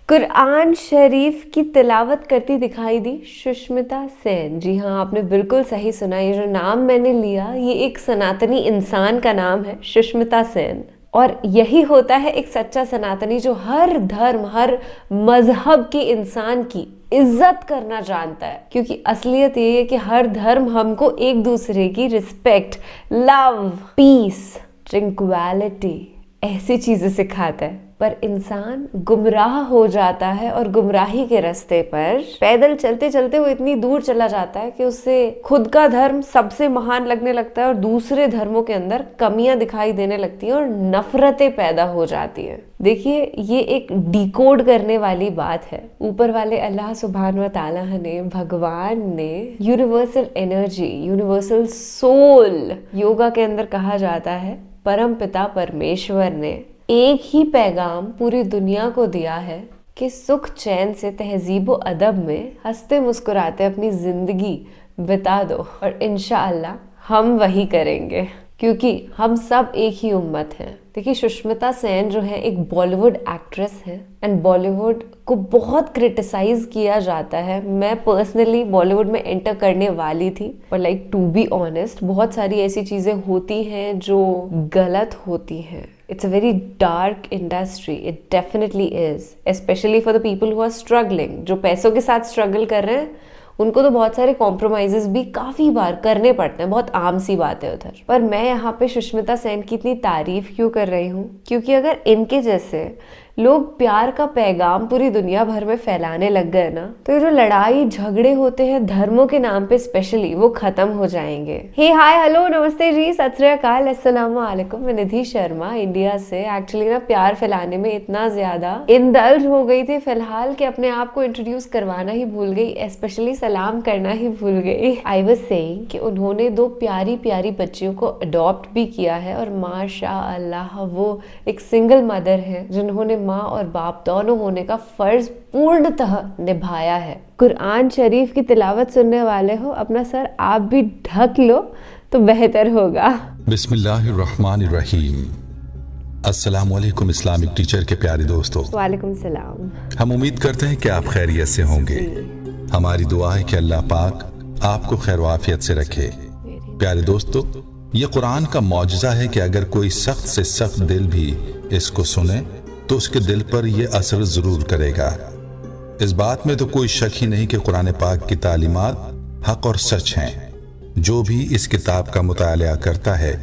कुरान शरीफ की तिलावत करती दिखाई दी सुष्मिता सेन। जी हाँ, आपने बिल्कुल सही सुना। ये जो नाम मैंने लिया ये एक सनातनी इंसान का नाम है, सुष्मिता सेन। और यही होता है एक सच्चा सनातनी, जो हर धर्म हर मजहब के इंसान की इज्जत करना जानता है। क्योंकि असलियत ये है कि हर धर्म हमको एक दूसरे की रिस्पेक्ट, लव, पीस, ट्रैंक्विलिटी ऐसी चीजें सिखाता है। पर इंसान गुमराह हो जाता है और गुमराही के रास्ते पर पैदल चलते चलते वो इतनी दूर चला जाता है कि उसे खुद का धर्म सबसे महान लगने लगता है और दूसरे धर्मों के अंदर कमियां दिखाई देने लगती हैं और नफरतें पैदा हो जाती हैं। देखिए, ये एक डिकोड करने वाली बात है। ऊपर वाले अल्लाह सुब्हान व तआला ने, भगवान ने universal energy, universal soul, yoga के अंदर कहा जाता है, परम पिता परमेश्वर ने एक ही पैगाम पूरी दुनिया को दिया है कि सुख चैन से तहजीब व अदब में हंसते मुस्कुराते अपनी जिंदगी बिता दो। और इंशाअल्लाह हम वही करेंगे, क्योंकि हम सब एक ही उम्मत हैं। देखिए, सुष्मिता सेन जो है एक बॉलीवुड एक्ट्रेस है एंड बॉलीवुड को बहुत क्रिटिसाइज किया जाता है। मैं पर्सनली बॉलीवुड में एंटर करने वाली थी, पर लाइक टू बी ऑनेस्ट बहुत सारी ऐसी चीजें होती हैं जो गलत होती हैं। It's a very dark industry. It definitely is, especially for the people who are struggling. जो पैसों के साथ स्ट्रगल कर रहे हैं उनको तो बहुत सारे कॉम्प्रोमाइजेस भी काफी बार करने पड़ते हैं, बहुत आम सी बात है उधर। पर मैं यहाँ पे सुष्मिता सेन की इतनी तारीफ क्यों कर रही हूँ? क्योंकि अगर इनके जैसे लोग प्यार का पैगाम पूरी दुनिया भर में फैलाने लग गए ना, तो ये जो लड़ाई झगड़े होते हैं धर्मों के नाम पे स्पेशली, वो खत्म हो जाएंगे। हे हाय हेलो नमस्ते जी, सत श्री अकाल, अस्सलाम वालेकुम। मैं निधि शर्मा इंडिया से। एक्चुअली ना प्यार फैलाने में इतना ज्यादा इंडल्ज हो गई थी फिलहाल कि अपने आप को इंट्रोड्यूस करवाना ही भूल गई, स्पेशली सलाम करना ही भूल गई। आई वाज सेइंग कि उन्होंने 2 प्यारी प्यारी बच्चियों को अडॉप्ट भी किया है और माशाअल्लाह वो एक सिंगल मदर है जिन्होंने माँ और बाप दोनों होने का फर्ज पूर्णतः निभाया है। कुरान शरीफ की तिलावत सुनने वाले हो, अपना सर आप भी ढक लो तो बेहतर होगा। बिस्मिल्लाहिर्रहमानिर्रहीम। अस्सलाम वालेकुम इस्लामिक टीचर के प्यारे दोस्तों। वालेकुम सलाम। हम उम्मीद करते हैं कि आप खैरियत से होंगे। हमारी दुआ है कि अल्लाह पाक आपको खैर वाफियत से रखे। प्यारे दोस्तों, ये कुरान का मौजज़ा है कि अगर कोई सख्त से सख्त दिल भी इसको सुने तो उसके दिल पर यह असर जरूर करेगा। इस बात में तो कोई शक ही नहीं कि कुरान पाक की तालीमात हक और सच हैं। जो भी इस किताब का मुताला करता है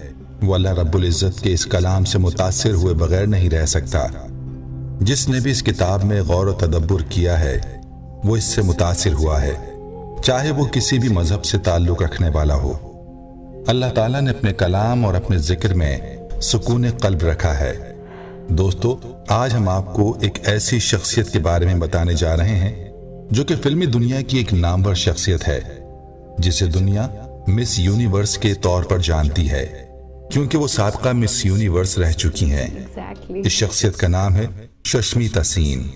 वो अल्लाह रब्बुल इज़्ज़त के इस कलाम से मुतासिर हुए बगैर नहीं रह सकता। जिसने भी इस किताब में गौर व तदब्बुर किया है वो इससे मुतासिर हुआ है, चाहे वो किसी भी मजहब से ताल्लुक रखने वाला हो। अल्लाह ताला ने अपने कलाम और अपने जिक्र में सुकून कल्ब रखा है। दोस्तों, आज हम आपको एक ऐसी शख्सियत के बारे में बताने जा रहे हैं जो कि फिल्मी दुनिया की एक नामवर शख्सियत है, जिसे दुनिया मिस यूनिवर्स के तौर पर जानती है क्योंकि वो साबका मिस यूनिवर्स रह चुकी हैं। इस शख्सियत का नाम है सुष्मिता सेन,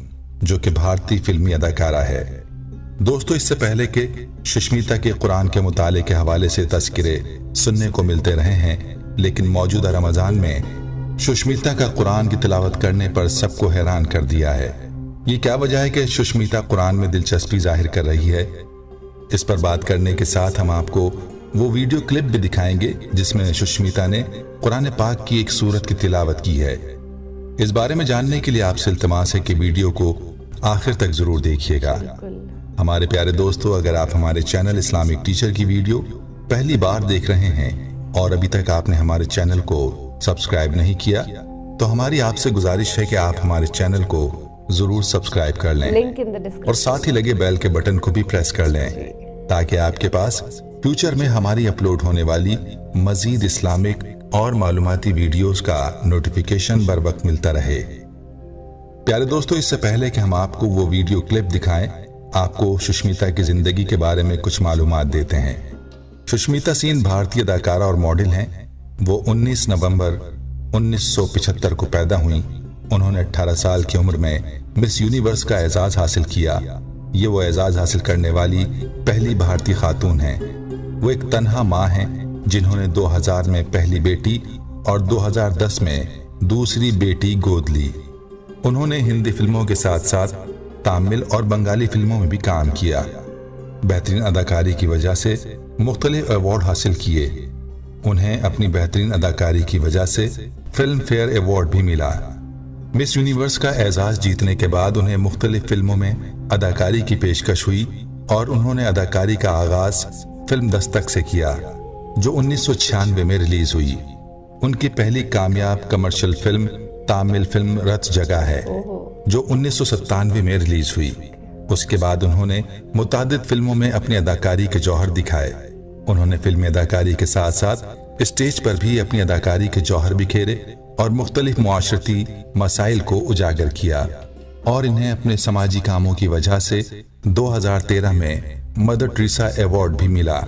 जो कि भारतीय फिल्मी अदाकारा है। दोस्तों, इससे पहले कि सुष्मिता के कुरान के मुताले के हवाले से तज़किरे सुनने को मिलते रहे हैं, लेकिन मौजूदा रमजान में सुष्मिता का कुरान की तिलावत करने पर सबको हैरान कर दिया है। ये क्या वजह है कि सुष्मिता कुरान में दिलचस्पी जाहिर कर रही है? इस पर बात करने के साथ हम आपको वो वीडियो क्लिप भी दिखाएंगे जिसमें सुष्मिता ने कुरान पाक की एक सूरत की तिलावत की है। इस बारे में जानने के लिए आपसे इल्तिमास है कि वीडियो को आखिर तक जरूर देखिएगा। हमारे प्यारे दोस्तों, अगर आप हमारे चैनल इस्लामिक टीचर की वीडियो पहली बार देख रहे हैं और अभी तक आपने हमारे चैनल को सब्सक्राइब नहीं किया तो हमारी आपसे गुजारिश है कि आप हमारे चैनल को जरूर सब्सक्राइब कर लें और साथ ही लगे बेल के बटन को भी प्रेस कर लें ताकि आपके पास फ्यूचर में हमारी अपलोड होने वाली मजीद इस्लामिक और मालूमाती वीडियोस का नोटिफिकेशन बर वक्त मिलता रहे। प्यारे दोस्तों, इससे पहले कि हम आपको वो वीडियो क्लिप दिखाएं, आपको सुष्मिता की जिंदगी के बारे में कुछ मालूमात देते हैं। सुष्मिता सेन भारतीय अदाकारा और मॉडल हैं। वो 19 नवंबर 1975 को पैदा हुई। उन्होंने 18 साल की उम्र में मिस यूनिवर्स का एजाज हासिल किया। ये वो एजाज हासिल करने वाली पहली भारतीय खातून हैं। वो एक तन्हा माँ हैं जिन्होंने 2000 में पहली बेटी और 2010 में दूसरी बेटी गोद ली। उन्होंने हिंदी फिल्मों के साथ साथ तमिल और बंगाली फिल्मों में भी काम किया। बेहतरीन अदाकारी की वजह से मुख्तलिफ अवार्ड हासिल किए। उन्हें अपनी बेहतरीन अदाकारी की वजह से फिल्म फेयर अवार्ड भी मिला। मिस यूनिवर्स का एजाज जीतने के बाद उन्हें मुख्तलिफ फिल्मों में अदाकारी की पेशकश हुई और उन्होंने अदाकारी का आगाज फिल्म दस्तक से किया, जो 1996 में रिलीज हुई। उनकी पहली कामयाब कमर्शियल फिल्म तमिल फिल्म रथ जगह है, जो 1997 में रिलीज हुई। उसके बाद उन्होंने मुतादिद फिल्मों में अपनी अदाकारी के जौहर दिखाए। उन्होंने फिल्मी अदाकारी के साथ साथ स्टेज पर भी अपनी अदाकारी के जौहर बिखेरे और मुख्तलिफ मुआशरती मसाइल को उजागर किया, और इन्हें अपने समाजी कामों की वजह से 2013 में मदर टेरेसा अवार्ड भी मिला,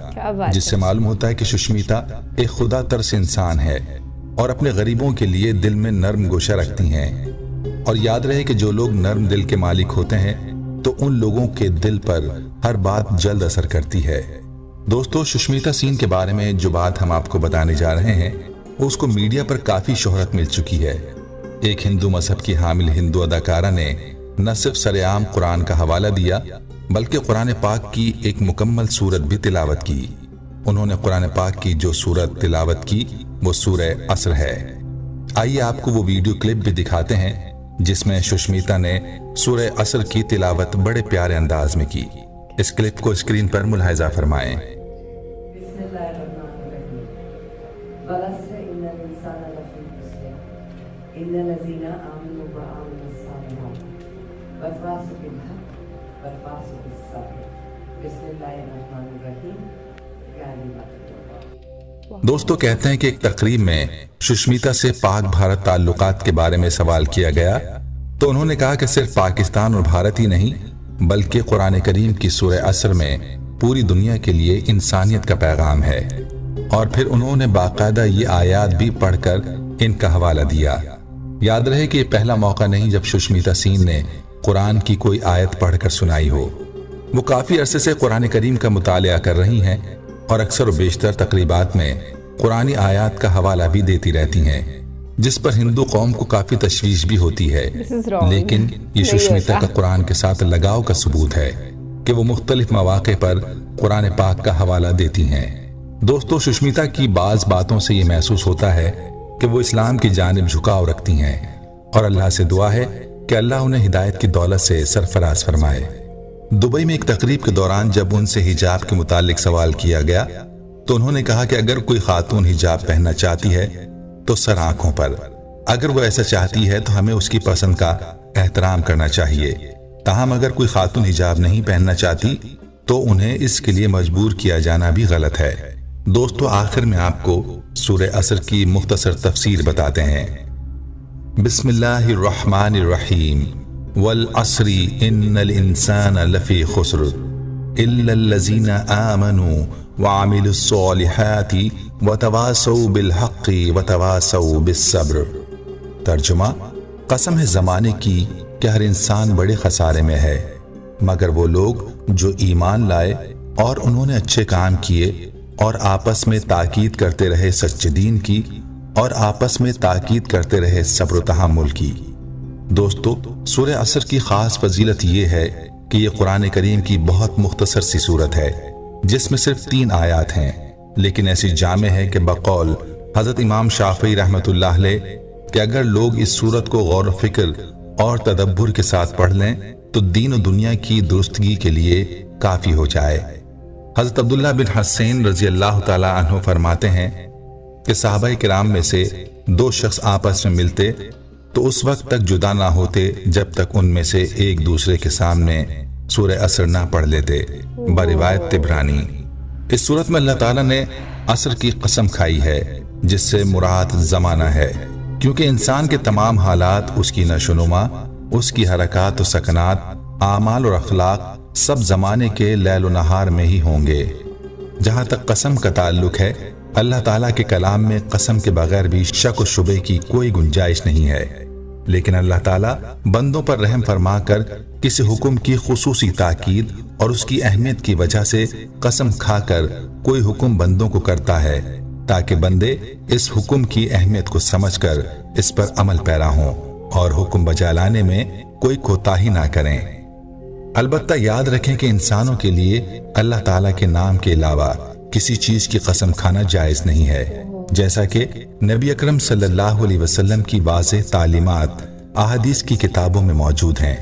जिससे मालूम होता है कि सुष्मिता एक खुदा तरस इंसान है और अपने गरीबों के लिए दिल में नर्म गोशा रखती हैं। और याद रहे कि जो लोग नर्म दिल के मालिक होते हैं तो उन लोगों के दिल पर हर बात जल्द असर करती है। दोस्तों, सुष्मिता सेन के बारे में जो बात हम आपको बताने जा रहे हैं उसको मीडिया पर काफी शोहरत मिल चुकी है। एक हिंदू मजहब की हामिल हिंदू अदाकारा ने न सिर्फ सरेआम कुरान का हवाला दिया बल्कि कुरान पाक की एक मुकम्मल सूरत भी तिलावत की। उन्होंने कुरान पाक की जो सूरत तिलावत की वो सूरह असर है। आइए आपको वो वीडियो क्लिप भी दिखाते हैं जिसमें सुष्मिता ने सूरह असर की तिलावत बड़े प्यारे अंदाज में की। इस क्लिप को स्क्रीन पर मुलाहिजा फरमाएं। दोस्तों, कहते हैं कि एक तकरीब में सुष्मिता से पाक भारत ताल्लुकात के बारे में सवाल किया गया तो उन्होंने कहा कि सिर्फ पाकिस्तान और भारत ही नहीं बल्कि कुरान करीम की सूरह असर में पूरी दुनिया के लिए इंसानियत का पैगाम है। और फिर उन्होंने बाकायदा ये आयात भी पढ़कर इनका हवाला दिया। याद रहे कि ये पहला मौका नहीं जब सुष्मिता सेन ने कुरान की कोई आयत पढ़कर सुनाई हो। वो काफी अरसे से कुरान करीम का मुतालिया कर रही हैं और अक्सर व बेशतर तकरीबात में कुरानी आयात का हवाला भी देती रहती हैं, जिस पर हिंदू कौम को काफी तशवीश भी होती है। लेकिन ये सुष्मिता का कुरान के साथ लगाव का सबूत है कि वो मुख्तलिफ मौके पर कुरान पाक का हवाला देती हैं। दोस्तों, सुष्मिता की बाज बातों से ये महसूस होता है कि वो इस्लाम की जानिब झुकाव रखती हैं और अल्लाह से दुआ है कि अल्लाह उन्हें हिदायत की दौलत से सरफराज फरमाए। दुबई में एक तकरीब के दौरान जब उनसे हिजाब के मुतालिक सवाल किया गया तो उन्होंने कहा कि अगर कोई खातून हिजाब पहनना चाहती है तो सर आंखों पर, अगर वो ऐसा चाहती है तो हमें उसकी पसंद का एहतराम करना चाहिए। ताहम अगर कोई खातून हिजाब नहीं पहनना चाहती तो उन्हें इसके लिए मजबूर किया जाना भी गलत है। दोस्तों, आखिर में आपको सूरह असर की मुख्तसर तफसीर बताते हैं। बिस्मिल्लाहिर्रहमानिर्रहीम वल अस्री इन्नल इंसाना लफी खुस्र इल्लल्लज़ीना आमनू वअमिलुस्सॉलिहाति वतवासौ बिलहक़्क़ि वतवासौ बिस्सब्र। तर्जुमा, कसम है ज़माने की कि हर इंसान बड़े खसारे में है मगर वो लोग जो ईमान लाए और उन्होंने अच्छे काम किए और आपस में ताकीद करते रहे सच्चे दीन की और आपस में ताकीद करते रहे सब्र तहम्मुल की। दोस्तों, सूरह असर की खास फजीलत ये है कि ये कुरान करीम की बहुत मुख्तसर सी सूरत है जिसमें सिर्फ 3 आयात हैं, लेकिन ऐसी जामे है कि बकौल हजरत इमाम शाफी रहमतुल्लाह अलैह कि अगर लोग इस सूरत को गौर फिक्र और तदब्बुर के साथ पढ़ लें तो दीन और दुनिया की दुरुस्तगी के लिए काफी हो जाए। हजरत अब्दुल्लाह बिन हसन रजी अल्लाह ताला अन्हु फरमाते हैं कि सहाबा किराम में से 2 शख्स आपस में मिलते तो उस वक्त तक जुदा ना होते जब तक उनमें से एक दूसरे के सामने सूरह असर ना पढ़ लेते। बरिवायत तिबरानी। इस सूरत में अल्लाह ताला ने असर की कसम खाई है जिससे मुराद जमाना है, क्योंकि इंसान के तमाम हालात, उसकी नशोनुमा, उसकी हरकत और सकनात, आमाल और अखलाक सब जमाने के लैल व नहार में ही होंगे। जहां तक कसम का ताल्लुक है, अल्लाह ताला के कलाम में कसम के बगैर भी शक व शुबे की कोई गुंजाइश नहीं है, लेकिन अल्लाह ताला बंदों पर रहम फरमाकर किसी हुक्म की खुसूसी ताकीद और उसकी अहमियत की वजह से कसम खाकर कोई हुक्म बंदों को करता है ताकि बंदे इस हुक्म की अहमियत को समझकर इस पर अमल पैरा हों और हुक्म बजा लाने में कोई कोताही ना करें। अलबत्ता याद रखें कि इंसानों के लिए अल्लाह ताला के नाम के अलावा किसी चीज की कसम खाना जायज नहीं है, जैसा कि नबी अकरम सल्लल्लाहु अलैहि वसल्लम की वाज़ेह तालीमात अहादीस की किताबों में मौजूद हैं।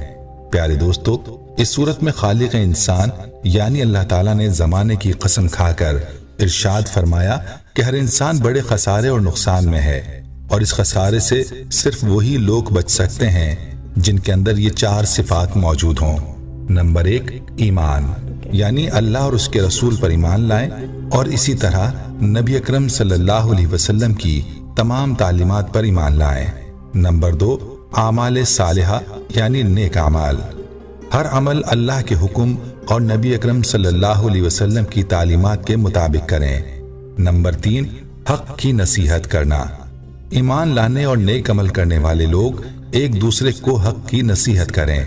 प्यारे दोस्तों, इस सूरत में खालिक इंसान यानी अल्लाह ताला ने जमाने की कसम खाकर इरशाद फरमाया कि हर इंसान बड़े खसारे और नुकसान में है और इस खसारे से सिर्फ वही लोग बच सकते हैं जिनके अंदर ये 4 सिफात मौजूद हों। नंबर 1, ईमान, यानी अल्लाह और उसके रसूल पर ईमान लाएं और इसी तरह नबी अकरम सल्लल्लाहु अलैहि वसल्लम की तमाम तालीमात पर ईमान लाएं। नंबर 2, आमाल सालिहा, यानी नेक अमाल, हर अमल अल्लाह के हुक्म और नबी अकरम सल्लल्लाहु अलैहि वसल्लम की तालीमात के मुताबिक करें। नंबर 3, हक की नसीहत करना, ईमान लाने और नेक अमल करने वाले लोग एक दूसरे को हक की नसीहत करें।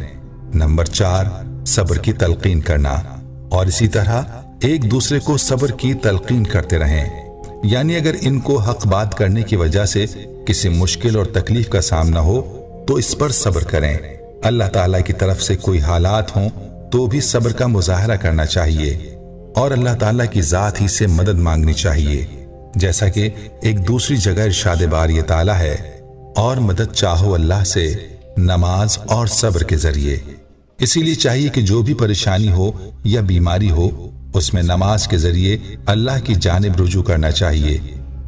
नंबर 4, सब्र की तलकीन करना और इसी तरह एक दूसरे को सब्र की तलकीन करते रहें, यानी अगर इनको हक बात करने की वजह से किसी मुश्किल और तकलीफ का सामना हो तो इस पर सब्र करें। अल्लाह ताला की तरफ से कोई हालात हों तो भी सब्र का मुजाहरा करना चाहिए और अल्लाह ताला की जात ही से मदद मांगनी चाहिए, जैसा कि एक दूसरी जगह इरशाद बारी ताला है, और मदद चाहो अल्लाह से नमाज और सब्र के जरिए। इसीलिए चाहिए कि जो भी परेशानी हो या बीमारी हो उसमें नमाज के जरिए अल्लाह की जानिब रुजू करना चाहिए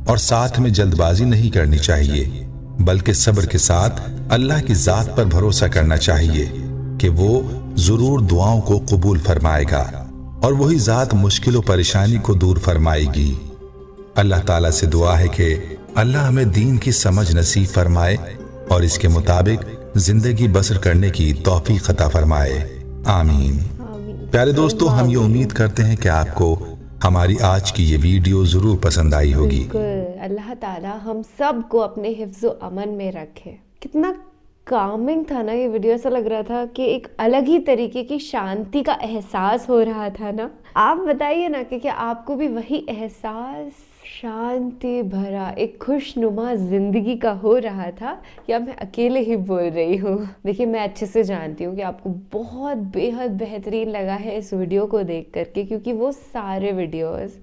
और साथ में जल्दबाजी नहीं करनी चाहिए, बल्कि सब्र के साथ अल्लाह की जात पर भरोसा करना चाहिए कि वो जरूर दुआओं को कबूल फरमाएगा और वही जात मुश्किल और परेशानी को दूर फरमाएगी। अल्लाह ताला से दुआ है कि अल्लाह हमें दीन की समझ नसीब फरमाए और इसके मुताबिक जिंदगी बसर करने की तौफीक अता फरमाए। आमीन। प्यारे दोस्तों, हम ये उम्मीद करते हैं कि आपको हमारी आज की ये वीडियो जरूर पसंद आई होगी। बिल्कुल, अल्लाह ताला हम सब को अपने हिफ्ज़ व अमन में रखे। कितना कामिंग था ना ये वीडियो, ऐसा लग रहा था कि एक अलग ही तरीके की शांति का एहसास हो रहा था ना। आप बताइए ना कि क्या आपको भी वही एहसास शांति भरा एक खुशनुमा जिंदगी का हो रहा था, या मैं अकेले ही बोल रही हूँ? देखिए, मैं अच्छे से जानती हूँ कि आपको बहुत बेहद बेहतरीन लगा है इस वीडियो को देख करके, क्योंकि वो सारे वीडियोस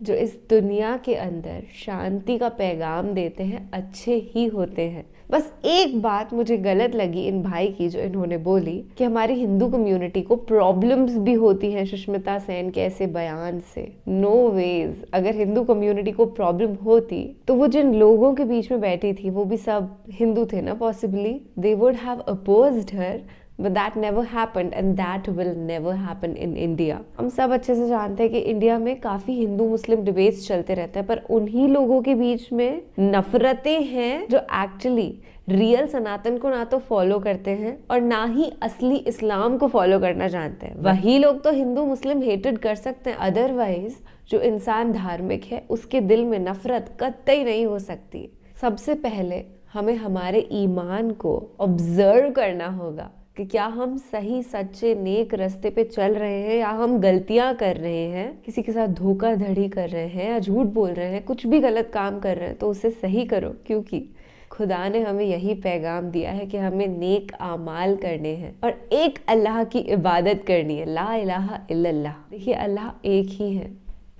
जो इस दुनिया के अंदर शांति का पैगाम देते हैं अच्छे ही होते हैं। बस एक बात मुझे गलत लगी इन भाई की, जो इन्होंने बोली कि हमारी हिंदू कम्युनिटी को प्रॉब्लम्स भी होती हैं सुष्मिता सेन के ऐसे बयान से। नो वेज, अगर हिंदू कम्युनिटी को प्रॉब्लम होती तो वो जिन लोगों के बीच में बैठी थी वो भी सब हिंदू थे ना, possibly they would have opposed her, but that never happened and that will never happen in India। हम सब अच्छे से जानते हैं कि इंडिया में काफ़ी हिंदू मुस्लिम डिबेट्स चलते रहते हैं, पर उन्हीं लोगों के बीच में नफरतें हैं जो एक्चुअली रियल सनातन को ना तो फॉलो करते हैं और ना ही असली इस्लाम को फॉलो करना जानते हैं। वही लोग तो हिंदू मुस्लिम हेटेड कर सकते हैं, अदरवाइज जो इंसान धार्मिक है उसके दिल में नफरत कतई नहीं हो सकती। सबसे पहले हमें हमारे ईमान को ऑब्जर्व करना होगा कि क्या हम सही सच्चे नेक रास्ते पे चल रहे हैं या हम गलतियां कर रहे हैं, किसी के साथ धोखाधड़ी कर रहे हैं या झूठ बोल रहे हैं, कुछ भी गलत काम कर रहे हैं तो उसे सही करो, क्योंकि खुदा ने हमें यही पैगाम दिया है कि हमें नेक आमाल करने हैं और एक अल्लाह की इबादत करनी है, ला इलाहा इल्लल्लाह। देखिए, अल्लाह एक ही है,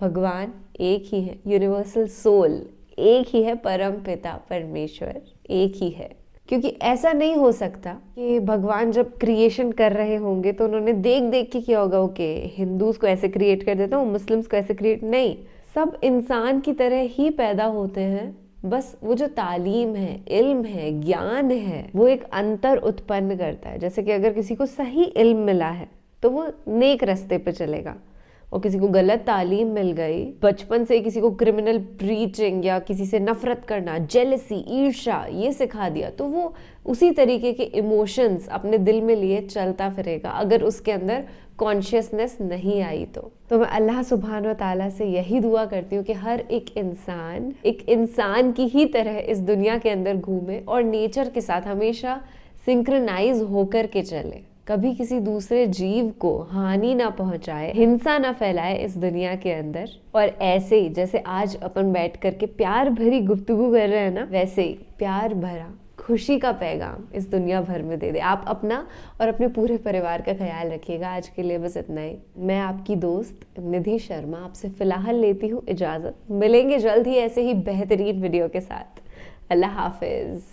भगवान एक ही है, यूनिवर्सल सोल एक ही है, परम पिता परमेश्वर एक ही है। क्योंकि ऐसा नहीं हो सकता कि भगवान जब क्रिएशन कर रहे होंगे तो उन्होंने देख देख के किया होगा, ओके हिंदूज को ऐसे क्रिएट कर देता हूँ, मुस्लिम्स को ऐसे क्रिएट, नहीं, सब इंसान की तरह ही पैदा होते हैं। बस वो जो तालीम है, इल्म है, ज्ञान है, वो एक अंतर उत्पन्न करता है। जैसे कि अगर किसी को सही इल्म मिला है तो वो नेक रास्ते पे चलेगा, और किसी को गलत तालीम मिल गई, बचपन से किसी को क्रिमिनल प्रीचिंग या किसी से नफरत करना, जेलसी, ईर्ष्या ये सिखा दिया, तो वो उसी तरीके के इमोशंस अपने दिल में लिए चलता फिरेगा, अगर उसके अंदर कॉन्शियसनेस नहीं आई तो मैं अल्लाह सुब्हान व ताला से यही दुआ करती हूँ कि हर एक इंसान की ही तरह इस दुनिया के अंदर घूमे और नेचर के साथ हमेशा सिंक्रोनाइज होकर के चले। کبھی کسی دوسرے جیو کو ہانی نہ پہنچائے, ہنسا نہ پھیلائے اس دنیا کے اندر, اور ایسے ہی جیسے آج اپن بیٹھ کر کے پیار بھری گفتگو کر رہے ہیں نا, ویسے ہی پیار بھرا خوشی کا پیغام اس دنیا بھر میں دے دے. آپ اپنا اور اپنے پورے پریوار کا خیال رکھیے گا. آج کے لیے بس اتنا ہی. میں آپ کی دوست ندھی شرما آپ سے فی الحال لیتی ہوں اجازت. ملیں گے جلد ہی ایسے ہی بہترین ویڈیو کے ساتھ. اللہ حافظ.